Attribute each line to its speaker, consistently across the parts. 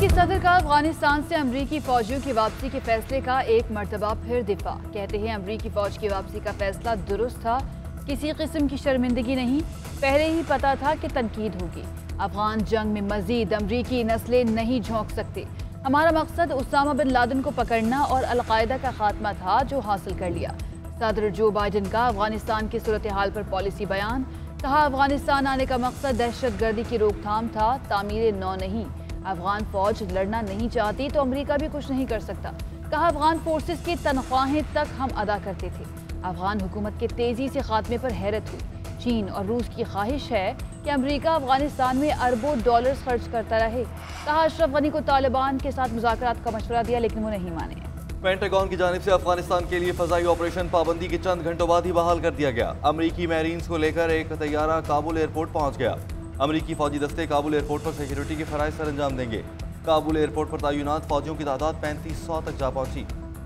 Speaker 1: अमरीकी सदर का अफगानिस्तान से अमरीकी फौजियों की वापसी के फैसले का एक मर्तबा फिर दिफा। कहते हैं अमरीकी फौज की वापसी का फैसला दुरुस्त था, किसी किस्म की शर्मिंदगी नहीं, पहले ही पता था कि तनकीद होगी। अफगान जंग में मजीद अमरीकी नस्लें नहीं झोंक सकते। हमारा मकसद उसामा बिन लादेन को पकड़ना और अलकायदा का खात्मा था, जो हासिल कर लिया। सदर जो बाइडन का अफगानिस्तान की सूरत हाल पर पॉलिसी बयान। कहा, अफगानिस्तान आने का मकसद दहशत गर्दी की रोकथाम था, तामीर नौ नहीं। अफगान फौज लड़ना नहीं चाहती तो अमेरिका भी कुछ नहीं कर सकता। कहा, अफगान फोर्सेस की तनख्वाहें तक हम अदा करते थे। अफगान हुकूमत के तेजी से खात्मे पर हैरत हुई। चीन और रूस की ख्वाहिश है कि अमेरिका अफगानिस्तान में अरबों डॉलर्स खर्च करता रहे। कहा, अशरफ गनी को तालिबान के साथ मुज़ाकरात का मशवरा दिया, लेकिन वो नहीं माने।
Speaker 2: पेंटागन की जानिब से अफगानिस्तान के लिए फजाई ऑपरेशन पाबंदी के चंद घंटों बाद ही बहाल कर दिया गया। अमरीकी मैरीन्स को लेकर एक तैयारा काबुल एयरपोर्ट पहुंच गया। अमरीकी फौजी दस्ते काबुल एयरपोर्ट पर सिक्योरिटी के फराइज सर अंजाम देंगे। काबुल एयरपोर्ट पर तैनात फौजियों की तादाद 3500 तक जा पहुंची।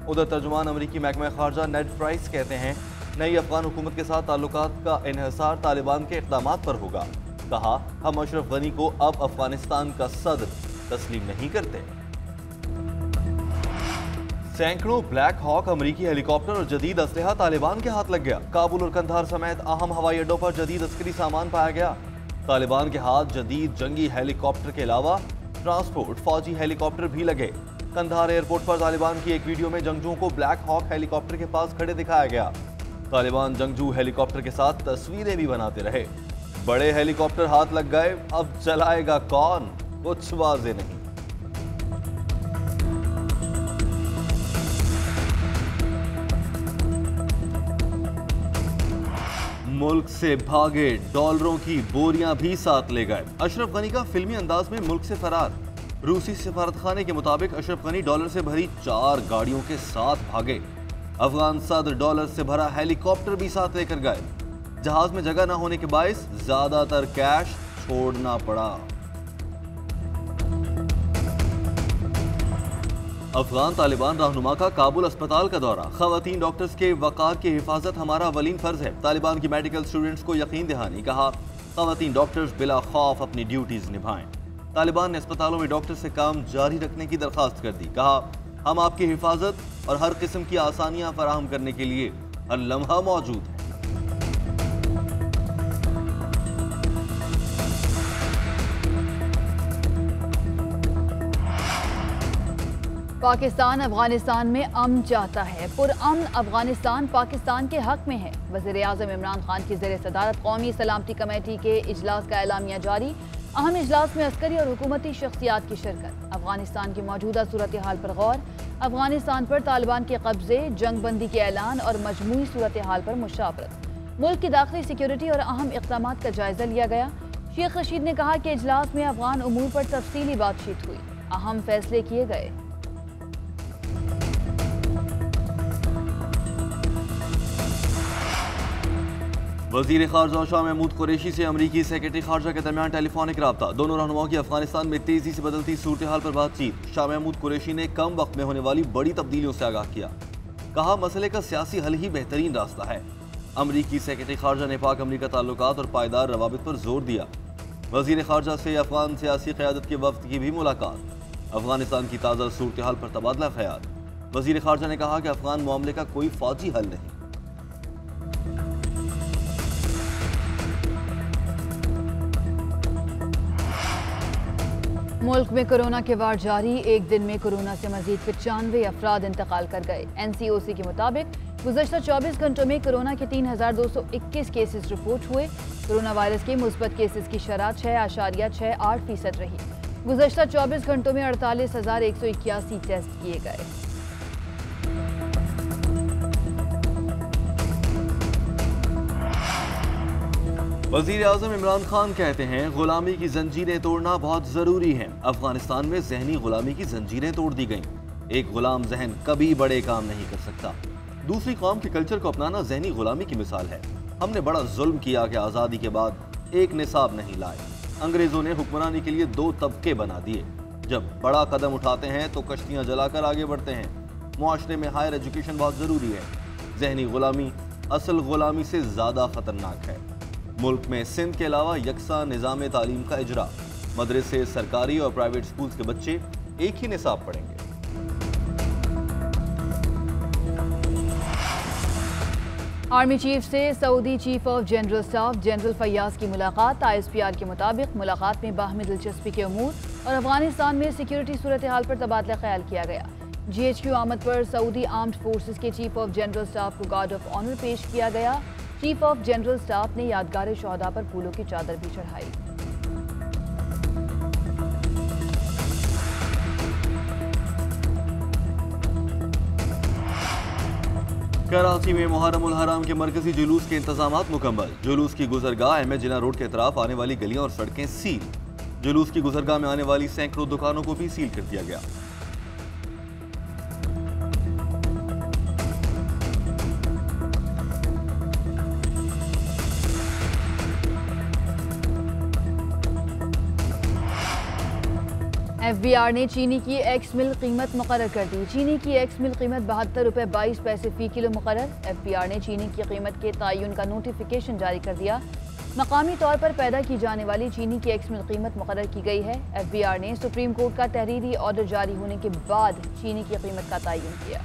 Speaker 2: उधर तर्जुमान अमरीकी महकमा खारजा नेड प्राइस कहते हैं, नई अफगान हुकूमत के साथ ताल्लुकात का इन्हिसार तालिबान के इक़दामात पर होगा। कहा, हम अशरफ गनी को अब अफगानिस्तान का सदर तस्लीम नहीं करते। सैकड़ों ब्लैक हॉक अमरीकी हेलीकॉप्टर और जदीद असलहा तालिबान के हाथ लग गया। काबुल और कंधार समेत अहम हवाई अड्डों पर जदीद अस्करी सामान पाया गया। तालिबान के हाथ जदीद जंगी हेलीकॉप्टर के अलावा ट्रांसपोर्ट फौजी हेलीकॉप्टर भी लगे। कंधार एयरपोर्ट पर तालिबान की एक वीडियो में जंगजुओं को ब्लैक हॉक हेलीकॉप्टर के पास खड़े दिखाया गया। तालिबान जंगजू हेलीकॉप्टर के साथ तस्वीरें भी बनाते रहे। बड़े हेलीकॉप्टर हाथ लग गए, अब चलाएगा कौन, कुछ वाज़ेह नहीं। मुल्क से भागे डॉलरों की बोरियां भी साथ ले गए। अशरफ गनी का फिल्मी अंदाज में मुल्क से फरार। रूसी सफारतखाने के मुताबिक अशरफ गनी डॉलर से भरी 4 गाड़ियों के साथ भागे। अफगान सदर डॉलर से भरा हेलीकॉप्टर भी साथ लेकर गए। जहाज में जगह न होने के बायस ज्यादातर कैश छोड़ना पड़ा। अफगान तालिबान रहनुमा का काबुल अस्पताल का दौरा। खवातीन डॉक्टर्स के वक़ार की हिफाजत हमारा अवलीन फर्ज है। तालिबान की मेडिकल स्टूडेंट्स को यकीन दहानी। कहा, खवातीन डॉक्टर्स बिला खौफ अपनी ड्यूटीज निभाएं। तालिबान ने अस्पतालों में डॉक्टर से काम जारी रखने की दरखास्त कर दी। कहा, हम आपकी हिफाजत और हर किस्म की आसानियां फराहम करने के लिए हर लम्हा मौजूद है।
Speaker 1: पाकिस्तान अफगानिस्तान में अमन चाहता है। पुरअमन अफगानिस्तान पाकिस्तान के हक में है। वज़ीर-ए-आज़म इमरान खान की ज़ेर सदारत कौमी सलामती कमेटी के इजलास का एलामिया जारी। अहम इजलास में अस्करी और हुकूमती शख्सियात की शिरकत। अफगानिस्तान की मौजूदा सूरत हाल पर गौर। अफगानिस्तान पर तालिबान के कब्जे, जंगबंदी के ऐलान और मजमूई सूरत हाल पर मुशावरत। मुल्क की दाखिली सिक्योरिटी और अहम इक़दामात का जायजा लिया गया। शेख रशीद ने कहा कि इजलास में अफगान उमूर पर तफसीली बातचीत हुई, अहम फैसले किए गए।
Speaker 2: वज़ीर ख़ारजा शाह महमूद कुरैशी से अमरीकी सेक्रेटरी ख़ारजा के दरमियान टेलीफोनिक रब्ता। दोनों रहनुमाओं की अफगानिस्तान में तेजी से बदलती सूरत हाल पर बातचीत। शाह महमूद कुरैशी ने कम वक्त में होने वाली बड़ी तब्दीलियों से आगाह किया। कहा, मसले का सियासी हल ही बेहतरीन रास्ता है। अमरीकी सेक्रेटरी ख़ारजा ने पाक अमरीका ताल्लुकात और पायदार रवाबित पर जोर दिया। वज़ीर ख़ारजा से अफगान सियासी क़यादत के वफ्द की भी मुलाकात। अफगानिस्तान की ताज़ा सूरत हाल पर तबादला ख्याल। वज़ीर ख़ारजा ने कहा कि अफगान मामले का कोई फौजी हल नहीं।
Speaker 1: मुल्क में कोरोना के वार जारी। एक दिन में कोरोना से मजीद 95 अफराद इंतकाल कर गए। NCOC के मुताबिक गुज़श्ता 24 घंटों में कोरोना के 3221 केसेस रिपोर्ट हुए। कोरोना वायरस के मुस्बत केसेस की शरह 6.68% रही। गुज़श्ता 24 घंटों में 48,181 टेस्ट किए गए।
Speaker 2: वज़ीर-ए-आज़म इमरान खान कहते हैं, गुलामी की जंजीरें तोड़ना बहुत ज़रूरी है। अफगानिस्तान में जहनी गुलामी की जंजीरें तोड़ दी गईं। एक गुलाम जहन कभी बड़े काम नहीं कर सकता। दूसरी कौम के कल्चर को अपनाना जहनी गुलामी की मिसाल है। हमने बड़ा जुल्म किया कि आज़ादी के बाद एक निसाब नहीं लाए। अंग्रेज़ों ने हुक्मरानी के लिए 2 तबके बना दिए। जब बड़ा कदम उठाते हैं तो कश्तियाँ जलाकर आगे बढ़ते हैं। मुआशरे में हायर एजुकेशन बहुत ज़रूरी है। जहनी गुलामी असल गुलामी से ज़्यादा ख़तरनाक है। मुल्क में सिंध के अलावा यकसा निज़ाम तालीम का इजरा। मदरसे, सरकारी और प्राइवेट स्कूल्स के बच्चे एक ही निसाब पढ़ेंगे।
Speaker 1: आर्मी चीफ से Saudi chief of general staff general Faiyaz की मुलाकात। ISPR के मुताबिक मुलाकात में बाहमी दिलचस्पी के उमूर और अफगानिस्तान में सिक्योरिटी सूरत हाल पर तबादला ख्याल किया गया। GHQ आमद पर सऊदी आर्म्ड फोर्सेस के चीफ ऑफ जनरल स्टाफ को गार्ड ऑफ ऑनर पेश किया गया। चीफ ऑफ जनरल स्टाफ ने यादगार शोहदा पर फूलों की चादर भी चढ़ाई।
Speaker 2: कराची में मुहर्रम उल हराम के मरकजी जुलूस के इंतजामात मुकम्मल। जुलूस की गुजरगाह अहमद जिना रोड के तरफ आने वाली गलियां और सड़कें सील। जुलूस की गुजरगाह में आने वाली सैकड़ों दुकानों को भी सील कर दिया गया।
Speaker 1: FBR ने चीनी की एक्स मिल कीमत मुकर्रर कर दी। चीनी की एक्स मिल कीमत 72 रुपये 22 पैसे फी किलो मुकर्रर। FBR ने चीनी की कीमत के तयन का नोटिफिकेशन जारी कर दिया। मकामी तौर पर पैदा की जाने वाली चीनी की एक्स मिल कीमत मुकर्रर की गई है। FBR ने सुप्रीम कोर्ट का तहरीरी ऑर्डर जारी होने के बाद चीनी की कीमत का तयन किया।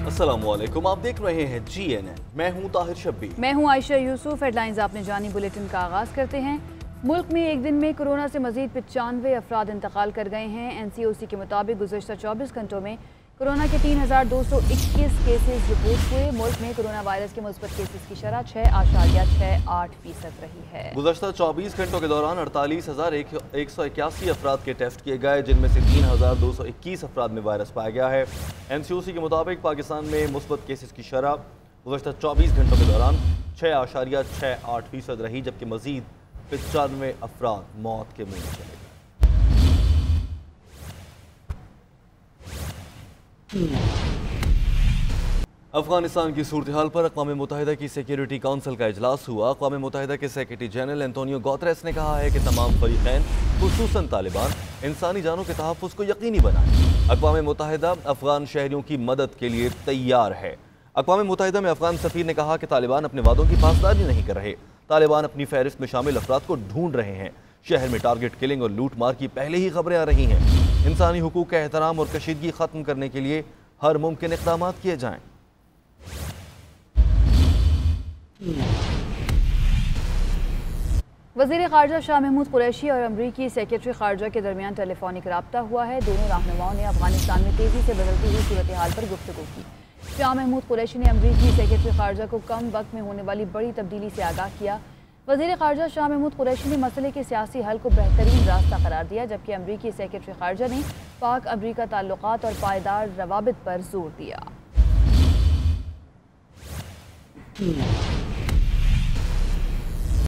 Speaker 2: अस्सलामुअलैकुम, आप देख रहे हैं GNN। मैं हूं ताहिर शब्बीर।
Speaker 1: मैं हूं आयशा यूसुफ। हेडलाइंस आपने जानी। बुलेटिन का आगाज करते हैं। मुल्क में एक दिन में कोरोना से मजीद 95 अफराद इंतकाल कर गए हैं। NCOC के मुताबिक गुज़श्ता 24 घंटों में कोरोना के 3221 केसेस रिपोर्ट हुए। मुल्क में कोरोना वायरस के मुस्बत केसेस की शरह 6.68% रही है।
Speaker 2: गुज़श्ता 24 घंटों के दौरान 48,181 अफराद के टेस्ट किए गए, जिनमें से 3,221 अफराद में वायरस पाया गया है। NCOC के मुताबिक पाकिस्तान में मुस्बत केसेस की शरह गुज़श्ता 24 घंटों के दौरान 6.68% रही, जबकि मजीद 95 अफराद मौत के मुंह में चले गए। अफगानिस्तान की सूरत हाल पर अक़वाम मुत्तहिदा की सिक्योरिटी काउंसिल का इजलास हुआ। अक़वाम मुत्तहिदा के सेक्रेटरी जनरल एंटोनियो गुतेरेस ने कहा है कि तमाम फरीक़ैन खुसूसन तालिबान इंसानी जानों के तहफ़्फ़ुज़ को यकीनी बनाएं। अक़वाम मुत्तहिदा अफ़गान शहरियों की मदद के लिए तैयार है। अक़वाम मुत्तहिदा में अफ़गान सफ़ीर ने कहा कि तालिबान अपने वादों की पासदारी नहीं कर रहे। तालिबान अपनी फहरिस्त में शामिल अफराद को ढूंढ रहे हैं। शहर में टारगेट किलिंग और लूट मार की पहले ही खबरें आ रही हैं। इंसानी हुकूक का एहतराम और कशीदगी ख़त्म करने के लिए हर मुमकिन इक़दाम किए जाएँ।
Speaker 1: वज़ीर ख़ारजा शाह महमूद कुरैशी और अमरीकी सेक्रेटरी ख़ारजा के दरमियान टेलीफोनिक रब्ता हुआ है। दोनों रहनुमाओं ने अफगानिस्तान में तेज़ी से बदलती हुई सूरत हाल पर गुफ्तगू की। शाह महमूद कुरैशी ने अमरीकी सेक्रेटरी ख़ारजा को कम वक्त में होने वाली बड़ी तब्दीली से आगाह किया। वज़ीर ख़ारजा शाह महमूद कुरैशी ने मसले के सियासी हल को बेहतरीन रास्ता करार दिया, जबकि अमरीकी सेक्रेटरी ख़ारजा ने पाक अमरीका ताल्लुकात और पायदार रवाबित पर जोर दिया।